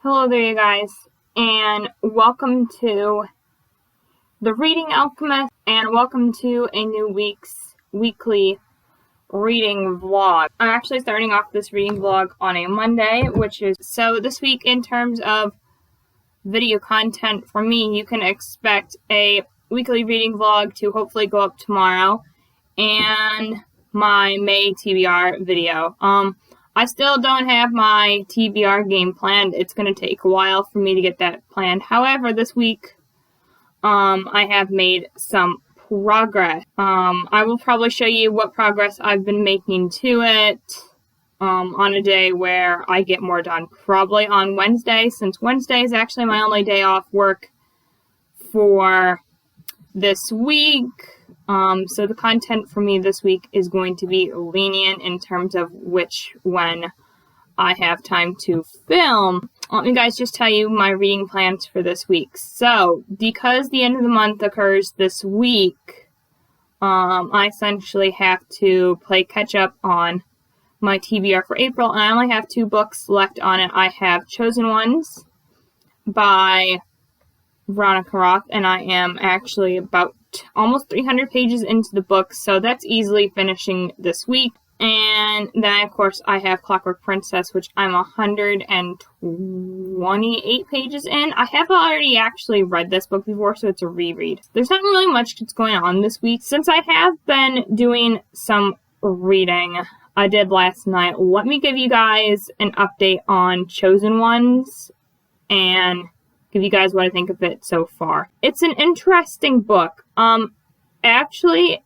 Hello there, you guys, and welcome to The Reading Alchemist, and welcome to a new week's weekly reading vlog. I'm actually starting off this reading vlog on a Monday, so this week in terms of video content for me, you can expect a weekly reading vlog to hopefully go up tomorrow, and my May TBR video. I still don't have my TBR game planned. It's going to take a while for me to get that planned. However, this week, I have made some progress. I will probably show you what progress I've been making to it, on a day where I get more done. Probably on Wednesday, since Wednesday is actually my only day off work for this week. So the content for me this week is going to be lenient in terms of when I have time to film. Let me guys just tell you my reading plans for this week. So, because the end of the month occurs this week, I essentially have to play catch up on my TBR for April, and I only have 2 books left on it. I have Chosen Ones by Veronica Roth, and I am actually about almost 300 pages into the book, so that's easily finishing this week. And then, of course, I have Clockwork Princess, which I'm 128 pages in. I have already actually read this book before, so it's a reread. There's not really much that's going on this week. Since I have been doing some reading I did last night, let me give you guys an update on Chosen Ones and give you guys what I think of it so far. It's an interesting book. Actually,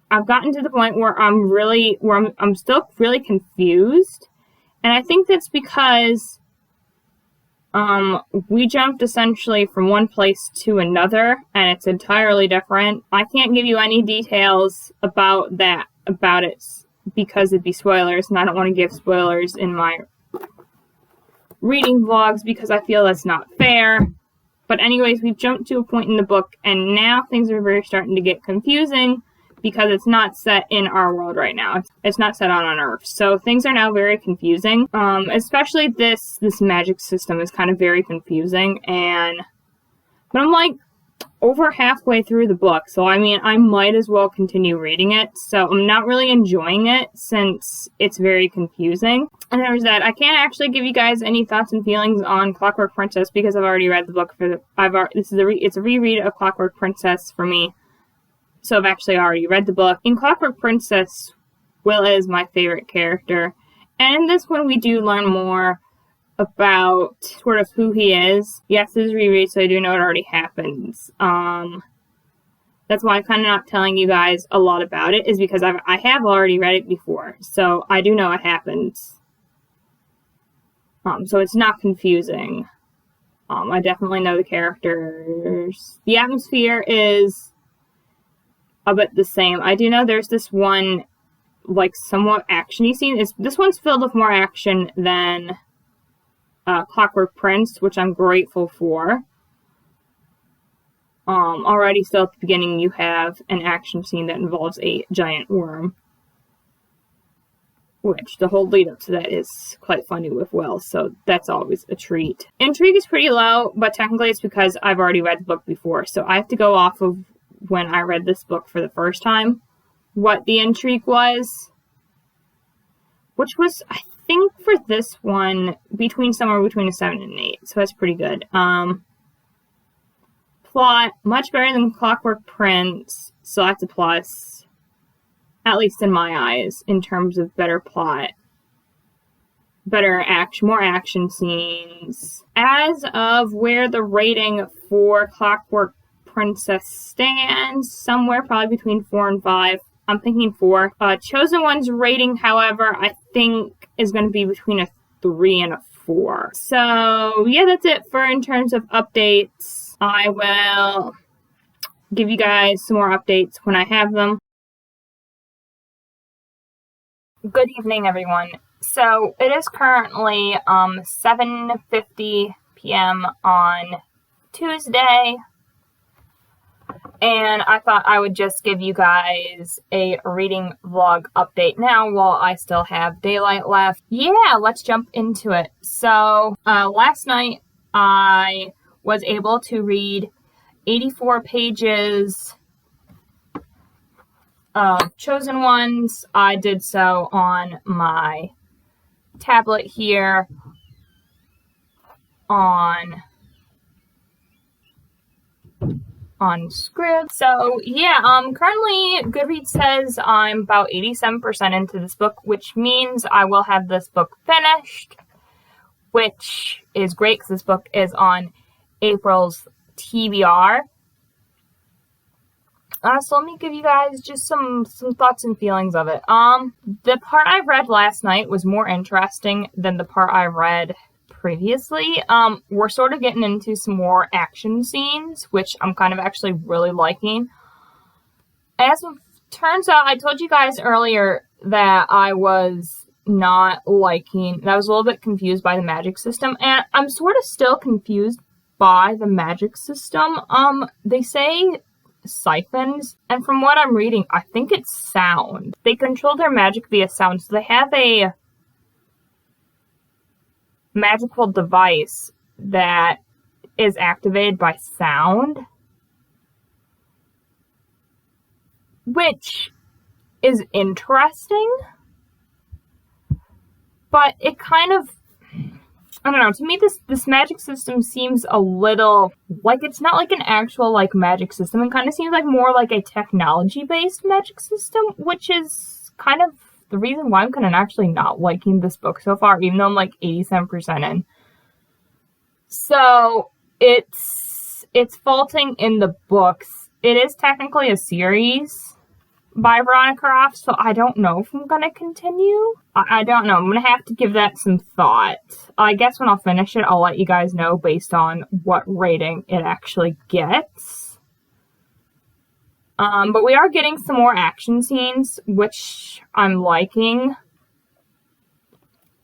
I've gotten to the point where I'm still really confused, and I think that's because we jumped essentially from one place to another, and it's entirely different. I can't give you any details about it because it'd be spoilers, and I don't want to give spoilers in my reading vlogs because I feel that's not fair. But anyways, we've jumped to a point in the book, and now things are very starting to get confusing because it's not set in our world right now. It's not set on Earth. So things are now very confusing. Especially this magic system is kind of very confusing, but I'm like over halfway through the book, so I mean, I might as well continue reading it. So I'm not really enjoying it since it's very confusing. And there's that. I can't actually give you guys any thoughts and feelings on Clockwork Princess because I've already read the book it's a reread of Clockwork Princess for me. So I've actually already read the book. In Clockwork Princess, Will is my favorite character. And in this one, we do learn more about sort of who he is. Yes, this is reread, so I do know it already happens. That's why I'm kind of not telling you guys a lot about it, is because I have already read it before, so I do know what happens. So it's not confusing. I definitely know the characters. The atmosphere is a bit the same. I do know there's this one, like, somewhat action-y scene. This one's filled with more action than Clockwork Prince, which I'm grateful for. Already still at the beginning you have an action scene that involves a giant worm, which the whole lead up to that is quite funny with Will, so that's always a treat. Intrigue is pretty low, but technically it's because I've already read the book before, so I have to go off of when I read this book for the first time, what the intrigue was, which was, I think for this one, somewhere between a 7 and an 8, so that's pretty good. Plot, much better than Clockwork Prince, so that's a plus, at least in my eyes, in terms of better plot, better action, more action scenes. As of where the rating for Clockwork Princess stands, somewhere probably between 4 and 5. I'm thinking 4. Chosen One's rating, however, I think is going to be between a 3 and a 4. So, yeah, that's it in terms of updates. I will give you guys some more updates when I have them. Good evening, everyone. So, it is currently 7:50 p.m. on Tuesday. and I thought I would just give you guys a reading vlog update now while I still have daylight left. Yeah, let's jump into it. So, last night I was able to read 84 pages of Chosen Ones. I did so on my tablet here on Scribd. So yeah, currently Goodreads says I'm about 87% into this book, which means I will have this book finished, which is great because this book is on April's TBR. So let me give you guys just some thoughts and feelings of it. The part I read last night was more interesting than the part I read previously. We're sort of getting into some more action scenes, which I'm kind of actually really liking. As it turns out, I told you guys earlier that I was not liking, that I was a little bit confused by the magic system, and I'm sort of still confused by the magic system. They say siphons, and from what I'm reading, I think it's sound. They control their magic via sound, so they have a magical device that is activated by sound, which is interesting, but it kind of, I don't know, to me this magic system seems a little, like it's not like an actual like magic system. It kind of seems like more like a technology-based magic system, which is kind of the reason why I'm kind of actually not liking this book so far, even though I'm like 87% in. So it's faulting in the books. It is technically a series by Veronica Roth, so I don't know if I'm gonna continue. I don't know. I'm gonna have to give that some thought. I guess when I'll finish it, I'll let you guys know based on what rating it actually gets. But we are getting some more action scenes, which I'm liking.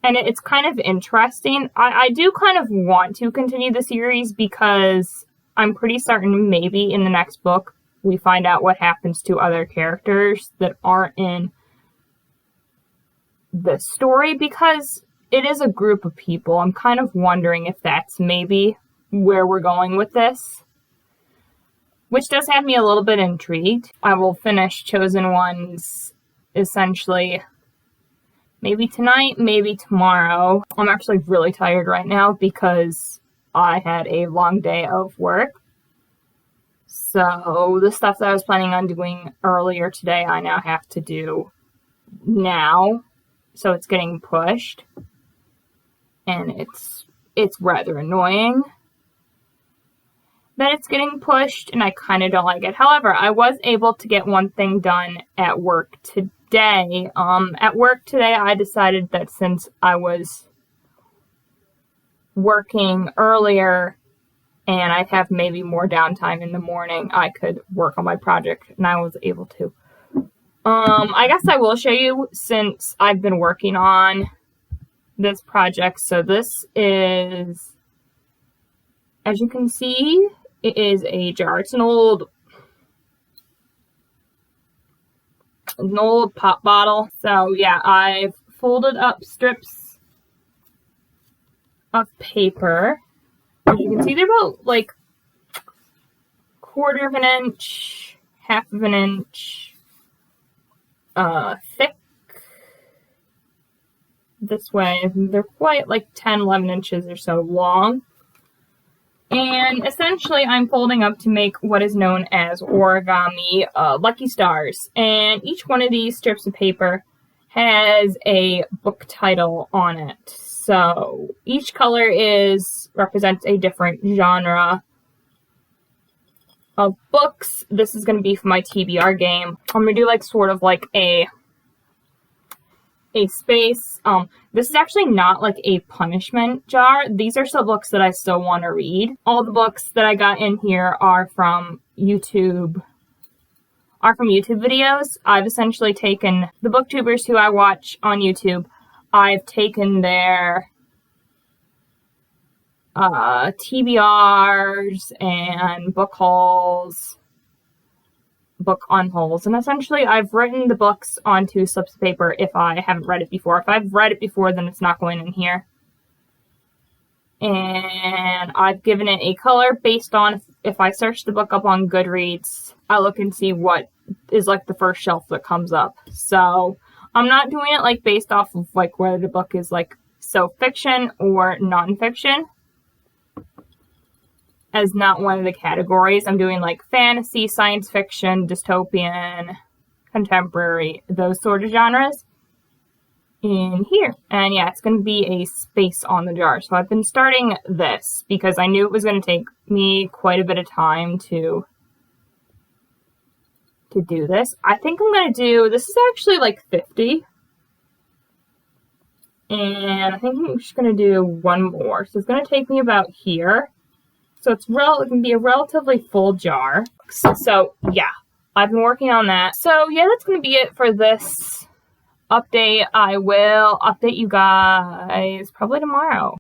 And it's kind of interesting. I do kind of want to continue the series because I'm pretty certain maybe in the next book we find out what happens to other characters that aren't in the story, because it is a group of people. I'm kind of wondering if that's maybe where we're going with this, which does have me a little bit intrigued. I will finish Chosen Ones essentially maybe tonight, maybe tomorrow. I'm actually really tired right now because I had a long day of work. So the stuff that I was planning on doing earlier today, I now have to do now. So it's getting pushed. And it's rather annoying that it's getting pushed, and I kind of don't like it. However, I was able to get one thing done at work today. At work today, I decided that since I was working earlier and I'd have maybe more downtime in the morning, I could work on my project, and I was able to. I guess I will show you since I've been working on this project. So this is, as you can see, it is a jar. It's an old pop bottle. So yeah, I've folded up strips of paper. As you can see, they're about like 1/4 of an inch, 1/2 of an inch thick. This way, they're quite like 10, 11 inches or so long. And essentially, I'm folding up to make what is known as origami Lucky Stars. And each one of these strips of paper has a book title on it. So each color represents a different genre of books. This is going to be for my TBR game. I'm going to do like sort of like a space. This is actually not like a punishment jar. These are still books that I still want to read. All the books that I got in here are from YouTube videos. I've essentially taken the booktubers who I watch on YouTube. I've taken their TBRs and book hauls book on holes. And essentially, I've written the books onto slips of paper if I haven't read it before. If I've read it before, then it's not going in here. And I've given it a color based on if I search the book up on Goodreads, I look and see what is like the first shelf that comes up. So I'm not doing it like based off of like whether the book is like so fiction or nonfiction, as not one of the categories. I'm doing like fantasy, science fiction, dystopian, contemporary, those sort of genres in here. And yeah, it's going to be a space on the jar. So I've been starting this because I knew it was going to take me quite a bit of time to do this. I think I'm going to do, this is actually like 50. And I think I'm just going to do one more. So it's going to take me about here. So it can be a relatively full jar. So yeah, I've been working on that. So yeah, that's going to be it for this update. I will update you guys probably tomorrow.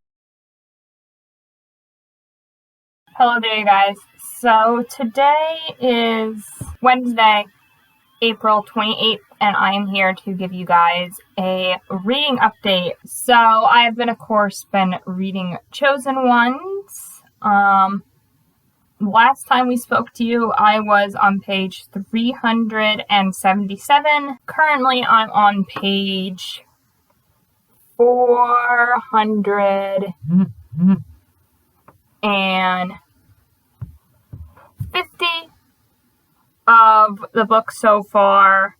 Hello there, you guys. So today is Wednesday, April 28th, and I am here to give you guys a reading update. So I have been, of course, reading Chosen Ones. Last time we spoke to you, I was on page 377. Currently, I'm on page 450 of the book so far.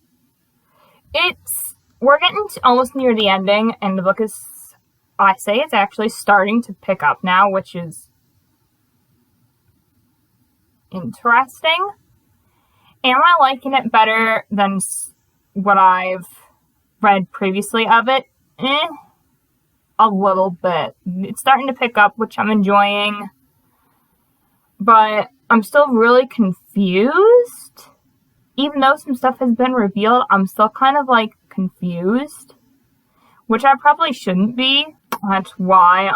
We're getting almost near the ending, and the book is, I say it's actually starting to pick up now, which is interesting. Am I liking it better than what I've read previously of it? A little bit. It's starting to pick up, which I'm enjoying. But I'm still really confused. Even though some stuff has been revealed, I'm still kind of like confused. Which I probably shouldn't be. That's why.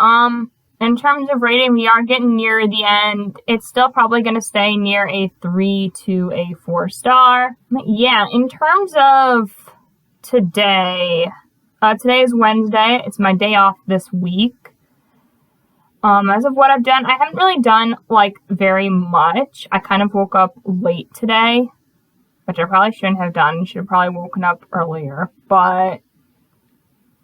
In terms of rating, we are getting near the end. It's still probably going to stay near a 3 to a 4 star. Yeah, in terms of today, today is Wednesday. It's my day off this week. As of what I've done, I haven't really done, like, very much. I kind of woke up late today, which I probably shouldn't have done. Should have probably woken up earlier. But,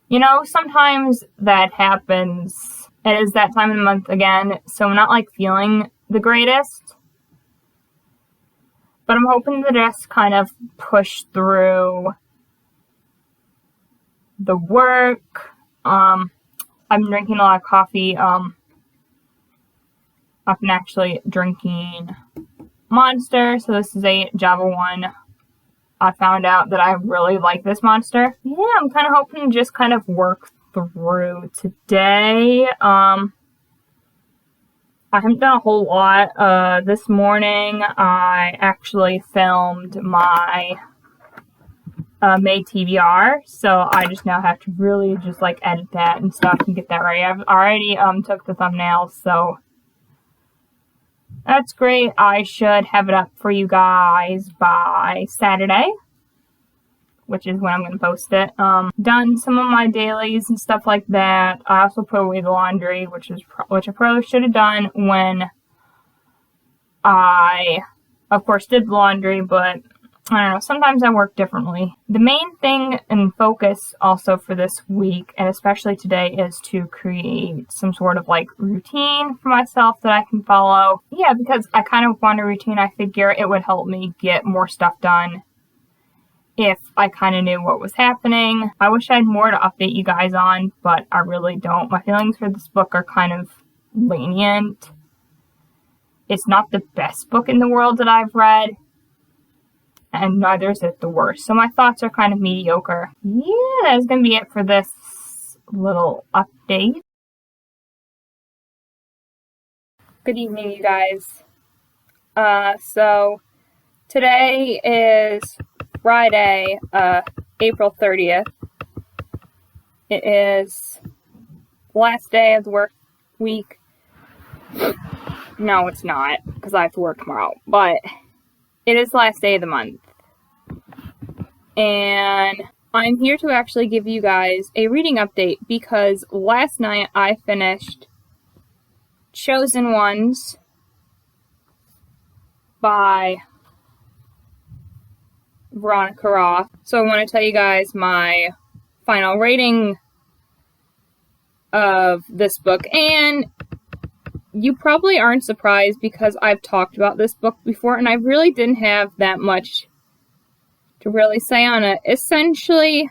you know, sometimes that happens. It is that time of the month again, so I'm not, like, feeling the greatest. But I'm hoping to just kind of push through the work. I've been drinking a lot of coffee. I've been actually drinking Monster, so this is a Java one. I found out that I really like this Monster. Yeah, I'm kind of hoping to just kind of work through today. I haven't done a whole lot. This morning I actually filmed my May TBR, so I just now have to really just like edit that and stuff and get that ready. I've already took the thumbnails, so that's great. I should have it up for you guys by Saturday, which is when I'm going to post it. Done some of my dailies and stuff like that. I also put away the laundry, which I probably should have done when I, of course, did the laundry, but I don't know, sometimes I work differently. The main thing and focus also for this week, and especially today, is to create some sort of like routine for myself that I can follow. Yeah, because I kind of want a routine. I figure it would help me get more stuff done if I kind of knew what was happening. I wish I had more to update you guys on, but I really don't. My feelings for this book are kind of lenient. It's not the best book in the world that I've read, and neither is it the worst. So my thoughts are kind of mediocre. Yeah, that's going to be it for this little update. Good evening, you guys. So today is Friday, April 30th. It is the last day of the work week. No, it's not, because I have to work tomorrow. But It is the last day of the month. And I'm here to actually give you guys a reading update because last night I finished Chosen Ones by Veronica Roth. So I want to tell you guys my final rating of this book. And you probably aren't surprised because I've talked about this book before and I really didn't have that much to really say on it. Essentially,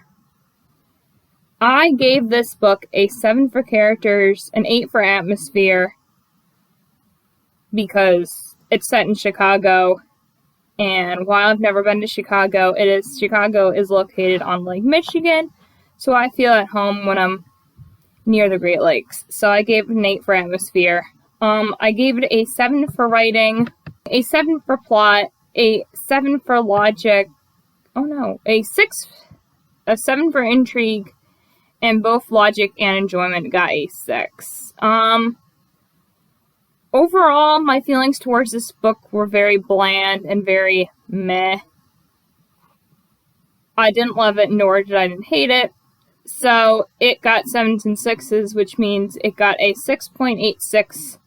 I gave this book a 7 for characters, an 8 for atmosphere, because it's set in Chicago. And while I've never been to Chicago, Chicago is located on Lake Michigan, so I feel at home when I'm near the Great Lakes. So I gave it an 8 for atmosphere. I gave it a 7 for writing, a 7 for plot, a 7 for logic, a 7 for intrigue, and both logic and enjoyment got a 6. Overall, my feelings towards this book were very bland and very meh. I didn't love it, nor did I hate it. So it got 7s and 6s, which means it got a 6.86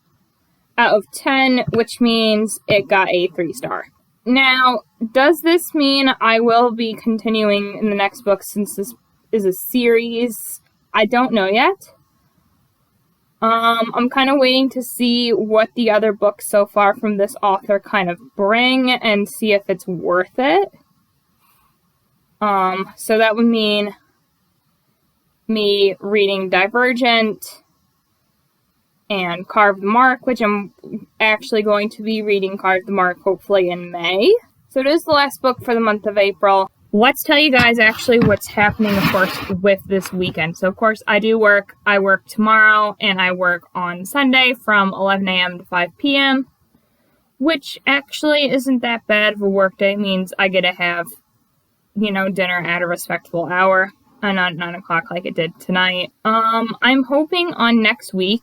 out of 10, which means it got a 3-star. Now, does this mean I will be continuing in the next book since this is a series? I don't know yet. I'm kind of waiting to see what the other books so far from this author kind of bring and see if it's worth it. So that would mean me reading Divergent and Carve the Mark, which I'm actually going to be reading Carve the Mark hopefully in May. So it is the last book for the month of April. Let's tell you guys actually what's happening, of course, with this weekend. So, of course, I do work. I work tomorrow, and I work on Sunday from 11 a.m. to 5 p.m., which actually isn't that bad of a work day. It means I get to have, dinner at a respectable hour, and not 9 o'clock like it did tonight. I'm hoping on next week,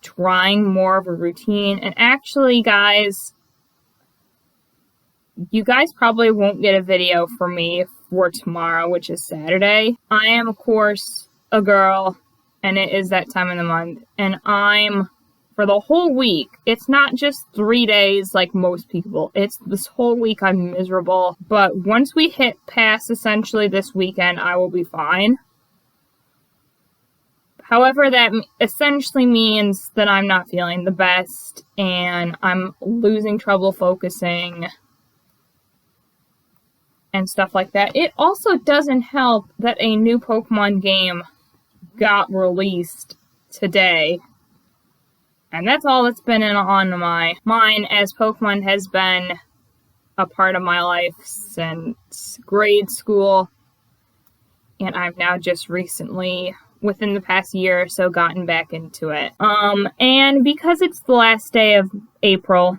trying more of a routine. And actually, guys, you guys probably won't get a video from me for tomorrow, which is Saturday. I am, of course, a girl, and it is that time of the month. And for the whole week, it's not just 3 days like most people. It's this whole week I'm miserable. But once we hit past essentially this weekend, I will be fine. However, that essentially means that I'm not feeling the best and I'm losing trouble focusing and stuff like that. It also doesn't help that a new Pokemon game got released today. And that's all that's been on my mind, as Pokemon has been a part of my life since grade school. And I've now just recently, within the past year or so, gotten back into it. And because it's the last day of April,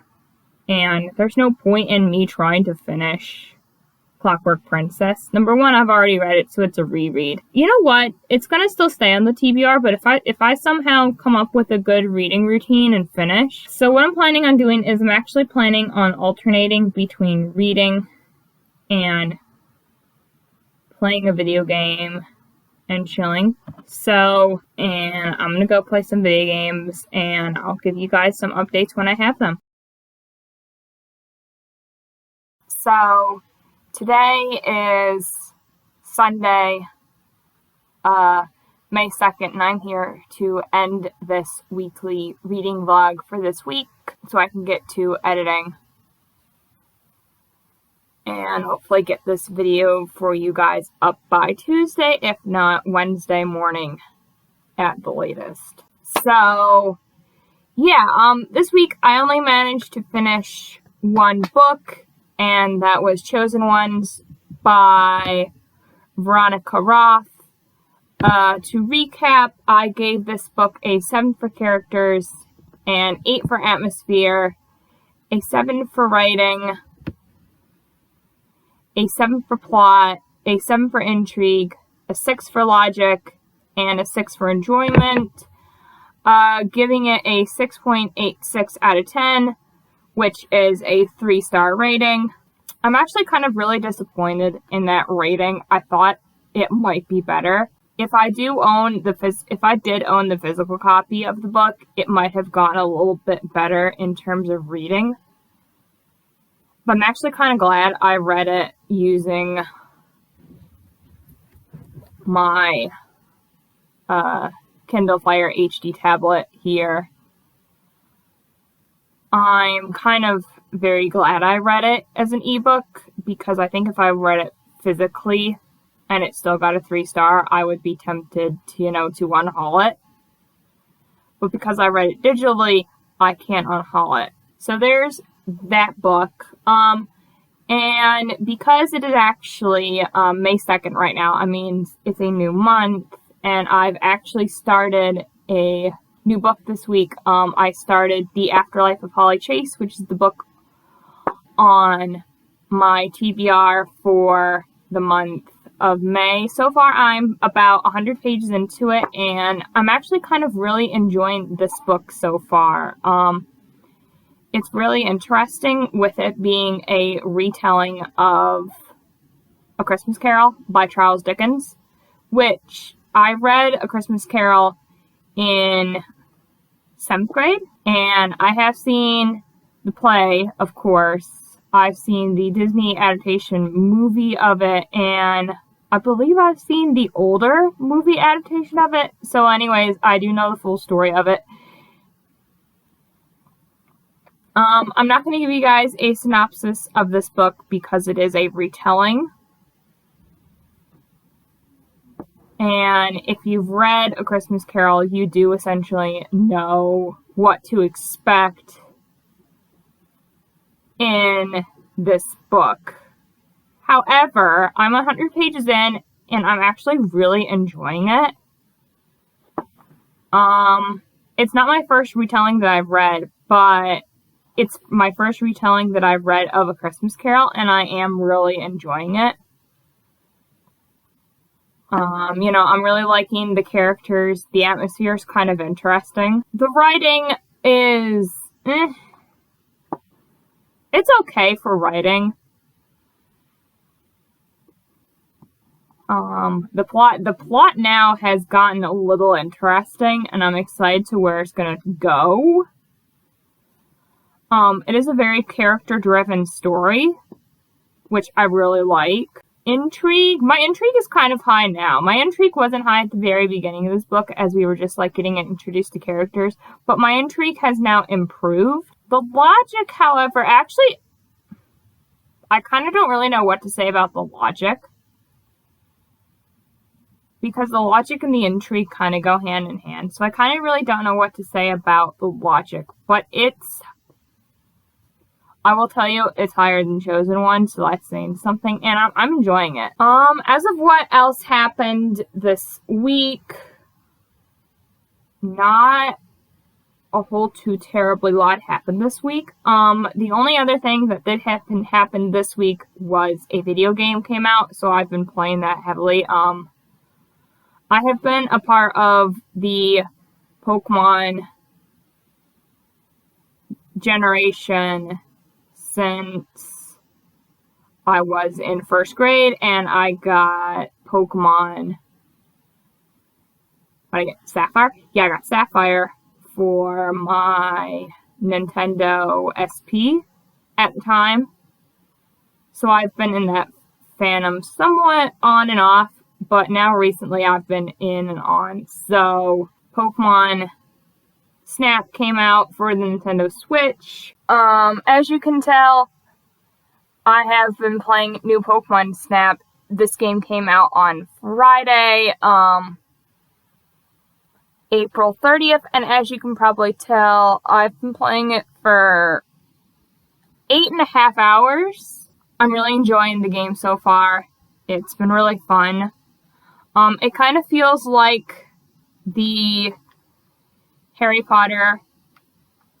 and there's no point in me trying to finish Clockwork Princess. Number one, I've already read it, so it's a reread. You know what? It's gonna still stay on the TBR, but if I somehow come up with a good reading routine and finish. So what I'm planning on doing is I'm actually planning on alternating between reading and playing a video game and chilling. And I'm gonna go play some video games, and I'll give you guys some updates when I have them. So, today is Sunday, May 2nd, and I'm here to end this weekly reading vlog for this week so I can get to editing and hopefully get this video for you guys up by Tuesday, if not Wednesday morning at the latest. So, yeah, this week I only managed to finish one book, and that was Chosen Ones by Veronica Roth. To recap, I gave this book a 7 for characters, an 8 for atmosphere, a 7 for writing, a 7 for plot, a 7 for intrigue, a 6 for logic, and a 6 for enjoyment, giving it a 6.86 out of 10, which is a 3-star rating. I'm actually kind of really disappointed in that rating. I thought it might be better. If I did own the physical copy of the book, it might have gotten a little bit better in terms of reading. But I'm actually kind of glad I read it using my Kindle Fire HD tablet here. I'm kind of very glad I read it as an ebook, because I think if I read it physically and it still got a 3-star, I would be tempted to unhaul it. But because I read it digitally, I can't unhaul it. So there's that book. And because it is actually May 2nd right now, I mean, it's a new month, and I've actually started a new book this week. I started The Afterlife of Holly Chase, which is the book on my TBR for the month of May. So far, I'm about 100 pages into it, and I'm actually kind of really enjoying this book so far. It's really interesting, with it being a retelling of A Christmas Carol by Charles Dickens, which I read A Christmas Carol in 7th grade, and I have seen the play, of course. I've seen the Disney adaptation movie of it, and I believe I've seen the older movie adaptation of it. So anyways, I do know the full story of it. I'm not going to give you guys a synopsis of this book because it is a retelling. And if you've read A Christmas Carol, you do essentially know what to expect in this book. However, I'm 100 pages in, and I'm actually really enjoying it. It's not my first retelling that I've read, but it's my first retelling that I've read of A Christmas Carol, and I am really enjoying it. I'm really liking the characters. The atmosphere is kind of interesting. The writing is, it's okay for writing. The plot now has gotten a little interesting, and I'm excited to where it's gonna go. It is a very character-driven story, which I really like. Intrigue. My intrigue is kind of high now. My intrigue wasn't high at the very beginning of this book, as we were just getting introduced to characters, but my intrigue has now improved. The logic, however, actually, I kind of don't really know what to say about the logic, because the logic and the intrigue kind of go hand in hand. So I kind of really don't know what to say about the logic, but I will tell you, it's higher than Chosen One, so that's saying something, and I'm enjoying it. As of what else happened this week, not a whole too terribly lot happened this week. The only other thing that did happen this week was a video game came out, so I've been playing that heavily. I have been a part of the Pokemon generation since I was in 1st grade, and I got Pokemon. What did I get? Sapphire? Yeah, I got Sapphire for my Nintendo SP at the time. So I've been in that fandom somewhat on and off, but now recently I've been in and on. So Pokemon Snap came out for the Nintendo Switch. As you can tell, I have been playing new Pokemon Snap. This game came out on Friday, April 30th, and as you can probably tell, I've been playing it for 8.5 hours. I'm really enjoying the game so far. It's been really fun. It kind of feels like the Harry Potter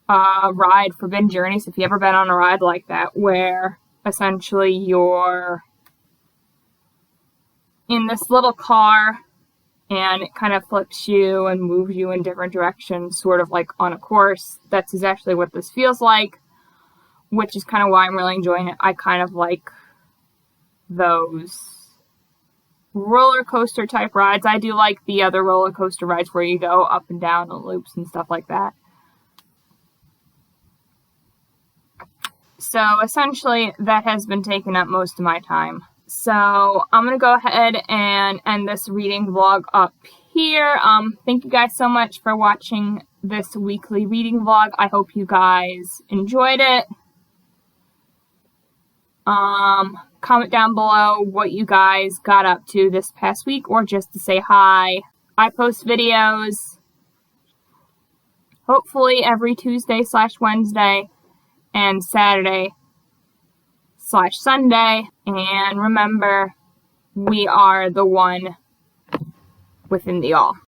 ride Forbidden Journeys, if you ever been on a ride like that, where essentially you're in this little car and it kind of flips you and moves you in different directions, sort of like on a course. That's exactly what this feels like, which is kind of why I'm really enjoying it. I kind of like those roller coaster type rides. I do like the other roller coaster rides where you go up and down the loops and stuff like that. So essentially that has been taking up most of my time. So I'm going to go ahead and end this reading vlog up here. Thank you guys so much for watching this weekly reading vlog. I hope you guys enjoyed it. Comment down below what you guys got up to this past week, or just to say hi. I post videos hopefully every Tuesday/Wednesday and Saturday/Sunday. And remember, we are the one within the all.